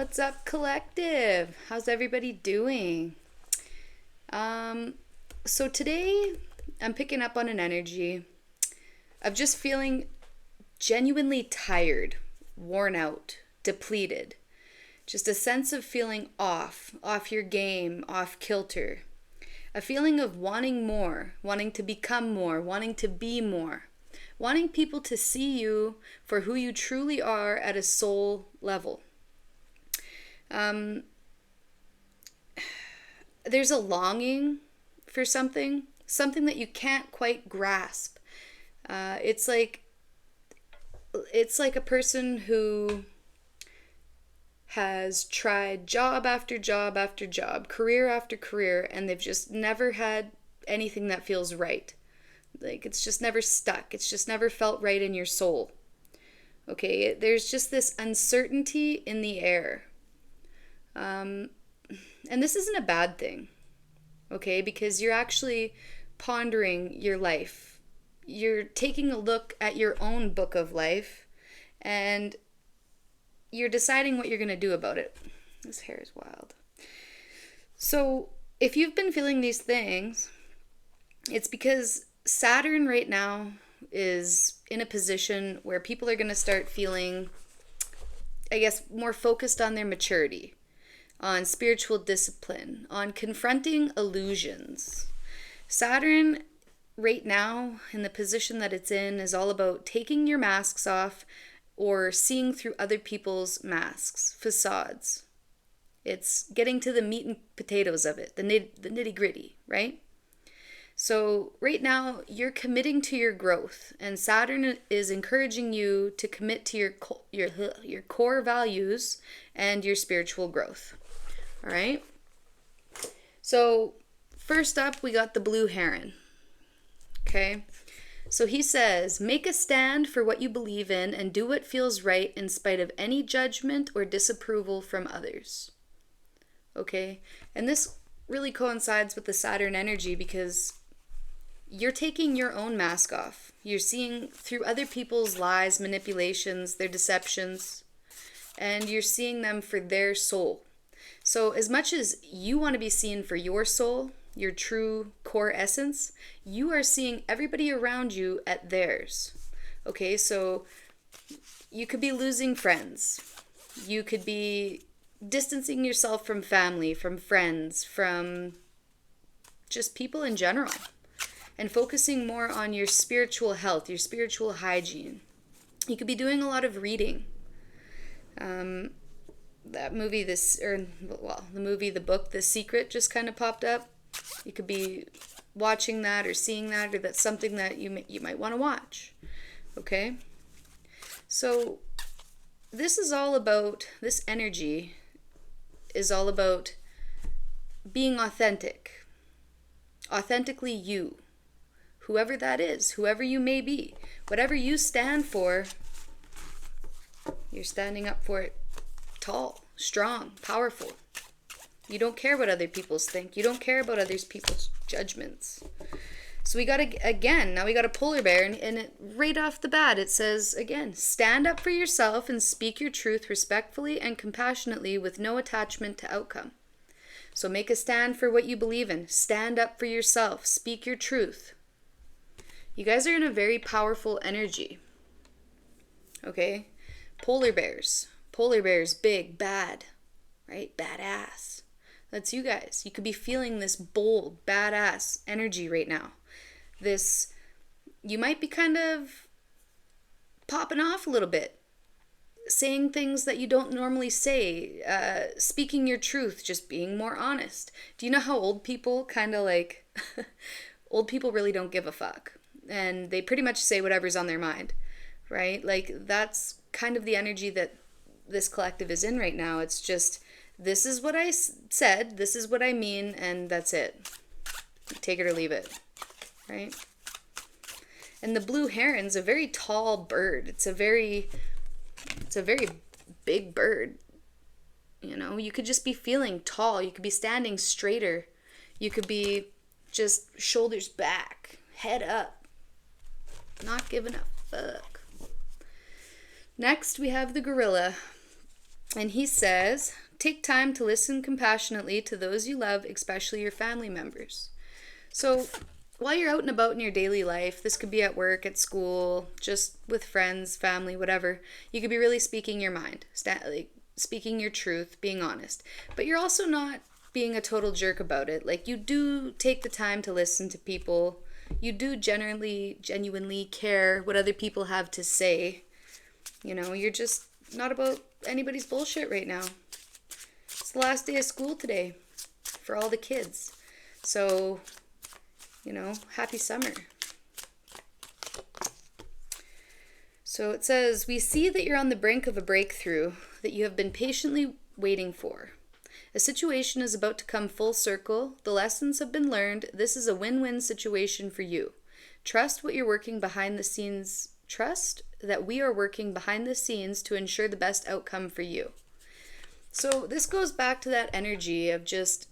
What's up, collective? How's everybody doing? So today I'm picking up on an energy of just feeling genuinely tired, worn out, depleted. Just a sense of feeling off your game, off kilter. A feeling of wanting more, wanting to become more, wanting to be more. Wanting people to see you for who you truly are at a soul level. There's a longing for something that you can't quite grasp. It's like a person who has tried job after job after job, career after career, and they've just never had anything that feels right. Like, it's just never stuck. It's just never felt right in your soul. Okay, there's just this uncertainty in the air. And this isn't a bad thing, okay, because you're actually pondering your life. You're taking a look at your own book of life, and you're deciding what you're going to do about it. This hair is wild. So, if you've been feeling these things, it's because Saturn right now is in a position where people are going to start feeling, I guess, more focused on their maturity, on spiritual discipline, on confronting illusions. Saturn, right now, in the position that it's in, is all about taking your masks off or seeing through other people's masks, facades. It's getting to the meat and potatoes of it, the nitty gritty, right? So right now, you're committing to your growth, and Saturn is encouraging you to commit to your core values and your spiritual growth. All right. So first up, we got the blue heron. Okay. So he says, make a stand for what you believe in and do what feels right in spite of any judgment or disapproval from others. Okay. And this really coincides with the Saturn energy because you're taking your own mask off. You're seeing through other people's lies, manipulations, their deceptions, and you're seeing them for their soul. So as much as you want to be seen for your soul, your true core essence, you are seeing everybody around you at theirs. Okay, so you could be losing friends. You could be distancing yourself from family, from friends, from just people in general, and focusing more on your spiritual health, your spiritual hygiene. You could be doing a lot of reading. The book, The Secret just kind of popped up. You could be watching that or seeing that, or that's something that you might want to watch. Okay? So this energy is all about being authentic. Authentically you. Whoever that is, whoever you may be, whatever you stand for, you're standing up for it tall, strong, powerful. You don't care what other people think. You don't care about other people's judgments. So we got a polar bear, and it, right off the bat, it says, again, stand up for yourself and speak your truth respectfully and compassionately with no attachment to outcome. So make a stand for what you believe in. Stand up for yourself. Speak your truth. You guys are in a very powerful energy. Okay? Polar bears, big, bad, right? Badass. That's you guys. You could be feeling this bold, badass energy right now. You might be kind of popping off a little bit, saying things that you don't normally say, speaking your truth, just being more honest. Do you know how old people kind of like, old people really don't give a fuck, and they pretty much say whatever's on their mind, right? Like, that's kind of the energy that this collective is in right now. It's just, this is what I said, this is what I mean, and that's it. Take it or leave it, right? And the blue heron's a very tall bird. It's a very big bird. You know, you could just be feeling tall. You could be standing straighter. You could be just shoulders back, head up, not giving a fuck. Next, we have the gorilla. And he says, take time to listen compassionately to those you love, especially your family members. So while you're out and about in your daily life, this could be at work, at school, just with friends, family, whatever, you could be really speaking your mind, like speaking your truth, being honest. But you're also not being a total jerk about it. Like, you do take the time to listen to people. You do genuinely care what other people have to say. You know, you're just not about anybody's bullshit right now. It's the last day of school today for all the kids. So, you know, happy summer. So it says, we see that you're on the brink of a breakthrough that you have been patiently waiting for. A situation is about to come full circle. The lessons have been learned. This is a win-win situation for you. Trust what you're working behind the scenes. Trust that we are working behind the scenes to ensure the best outcome for you. So this goes back to that energy of just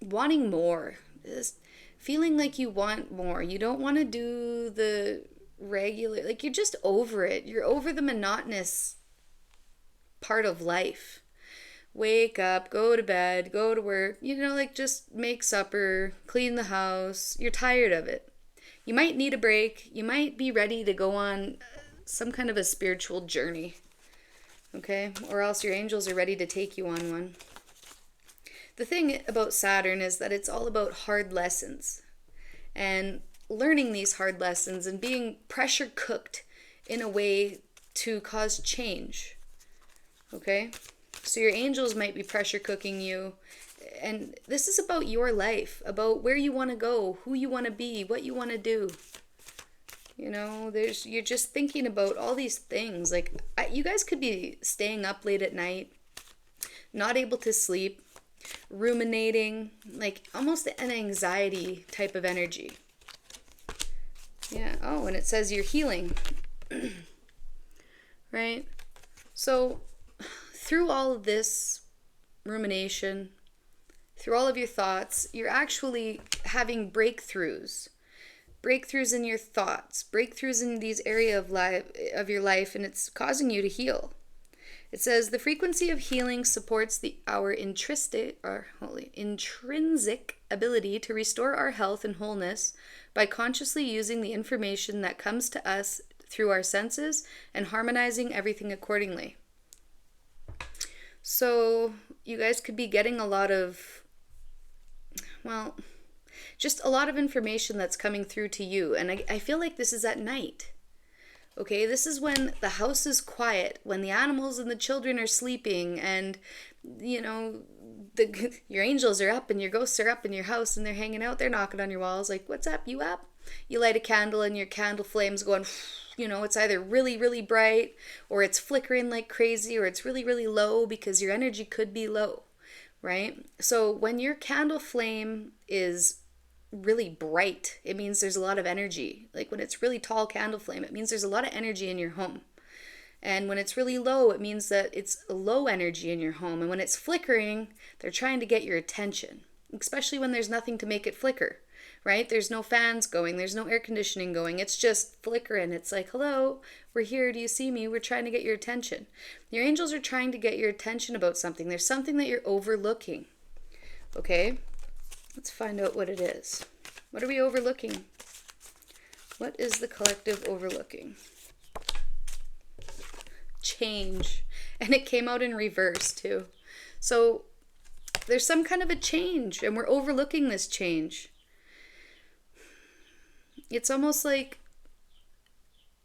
wanting more. Just feeling like you want more. You don't want to do the regular, like, you're just over it. You're over the monotonous part of life. Wake up, go to bed, go to work, you know, like, just make supper, clean the house. You're tired of it. You might need a break. You might be ready to go on some kind of a spiritual journey, okay? Or else your angels are ready to take you on one. The thing about Saturn is that it's all about hard lessons and learning these hard lessons and being pressure cooked in a way to cause change, okay? So your angels might be pressure cooking you, and this is about your life, about where you want to go, who you want to be, what you want to do. You know, you're just thinking about all these things. Like, you guys could be staying up late at night, not able to sleep, ruminating, like almost an anxiety type of energy. Yeah. Oh, and it says you're healing. Right? So through all of this rumination, through all of your thoughts, you're actually having breakthroughs in your thoughts, breakthroughs in these areas of your life, and it's causing you to heal. It says the frequency of healing supports our intrinsic ability to restore our health and wholeness by consciously using the information that comes to us through our senses and harmonizing everything accordingly. So you guys could be getting a lot of, well, just a lot of information that's coming through to you. And I feel like this is at night. Okay, this is when the house is quiet, when the animals and the children are sleeping, and, you know, your angels are up and your ghosts are up in your house and they're hanging out, they're knocking on your walls like, what's up, you up? You light a candle and your candle flame's going, you know, it's either really, really bright, or it's flickering like crazy, or it's really, really low, because your energy could be low, right? So when your candle flame is really bright, it means there's a lot of energy. Like, when it's really tall candle flame, it means there's a lot of energy in your home. And when it's really low, it means that it's low energy in your home. And when it's flickering, they're trying to get your attention, especially when there's nothing to make it flicker, right? There's no fans going, there's no air conditioning going, it's just flickering. It's like, hello, we're here, do you see me? We're trying to get your attention. Your angels are trying to get your attention about something. There's something that you're overlooking, okay? Let's find out what it is. What are we overlooking? What is the collective overlooking? Change. And it came out in reverse too. So there's some kind of a change, and we're overlooking this change. It's almost like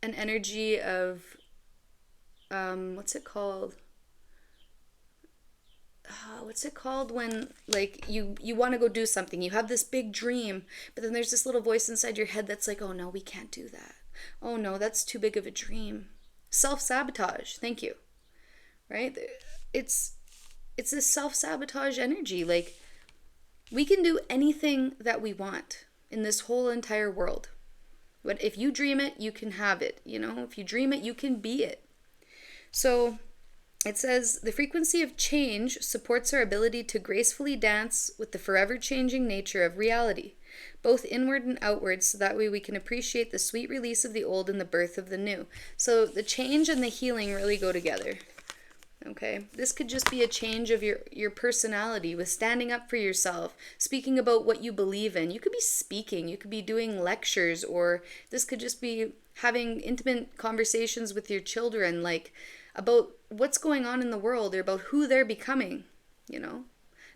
an energy of, what's it called? What's it called when, like, you want to go do something, you have this big dream, but then there's this little voice inside your head that's like, oh no, we can't do that. Oh no, that's too big of a dream. Self-sabotage. Thank you. Right? It's this self-sabotage energy. Like, we can do anything that we want in this whole entire world. But if you dream it, you can have it. You know, if you dream it, you can be it. So it says, the frequency of change supports our ability to gracefully dance with the forever changing nature of reality, both inward and outward, so that way we can appreciate the sweet release of the old and the birth of the new. So the change and the healing really go together. Okay, this could just be a change of your personality with standing up for yourself, speaking about what you believe in. You could be speaking, you could be doing lectures, or this could just be having intimate conversations with your children, like about what's going on in the world or about who they're becoming, you know?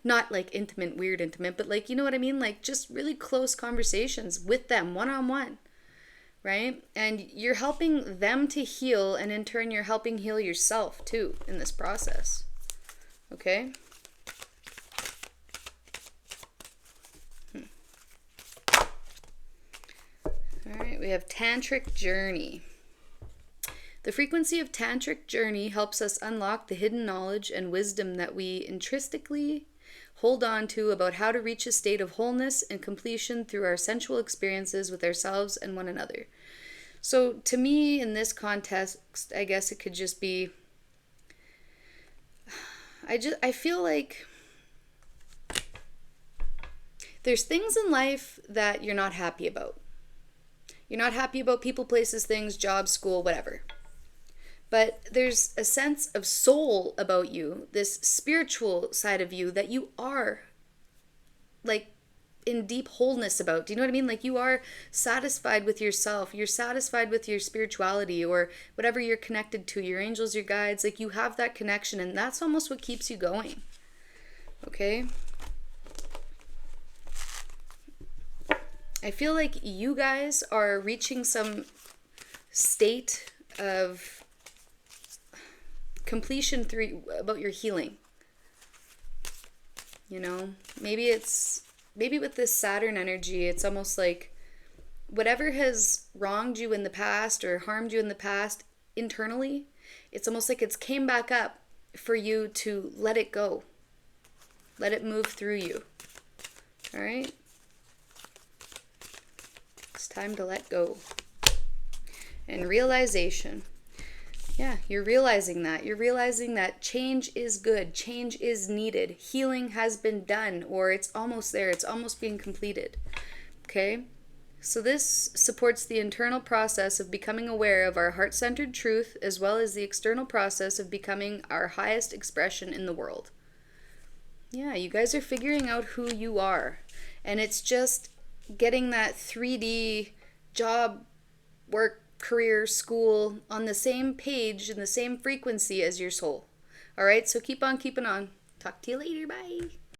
Not like intimate, weird intimate, but like, you know what I mean? Like just really close conversations with them, one on one, right? And you're helping them to heal, and in turn, you're helping heal yourself too in this process. Okay? All right, we have Tantric Journey. The frequency of Tantric Journey helps us unlock the hidden knowledge and wisdom that we intrinsically hold on to about how to reach a state of wholeness and completion through our sensual experiences with ourselves and one another. So to me, in this context, I guess it could just be, I feel like there's things in life that you're not happy about. You're not happy about people, places, things, jobs, school, whatever. But there's a sense of soul about you, this spiritual side of you that you are like in deep wholeness about. Do you know what I mean? Like you are satisfied with yourself. You're satisfied with your spirituality or whatever you're connected to, your angels, your guides. Like you have that connection, and that's almost what keeps you going. Okay? I feel like you guys are reaching some state of completion through about your healing. You know, maybe with this Saturn energy, it's almost like whatever has wronged you in the past or harmed you in the past internally, it's almost like it's came back up for you to let it go. Let it move through you. All right? It's time to let go. And realization. Yeah, you're realizing that. You're realizing that change is good. Change is needed. Healing has been done, or it's almost there. It's almost being completed. Okay? So this supports the internal process of becoming aware of our heart-centered truth, as well as the external process of becoming our highest expression in the world. Yeah, you guys are figuring out who you are. And it's just getting that 3D job, work, career, school on the same page and the same frequency as your soul. All right, so keep on keeping on. Talk to you later. Bye.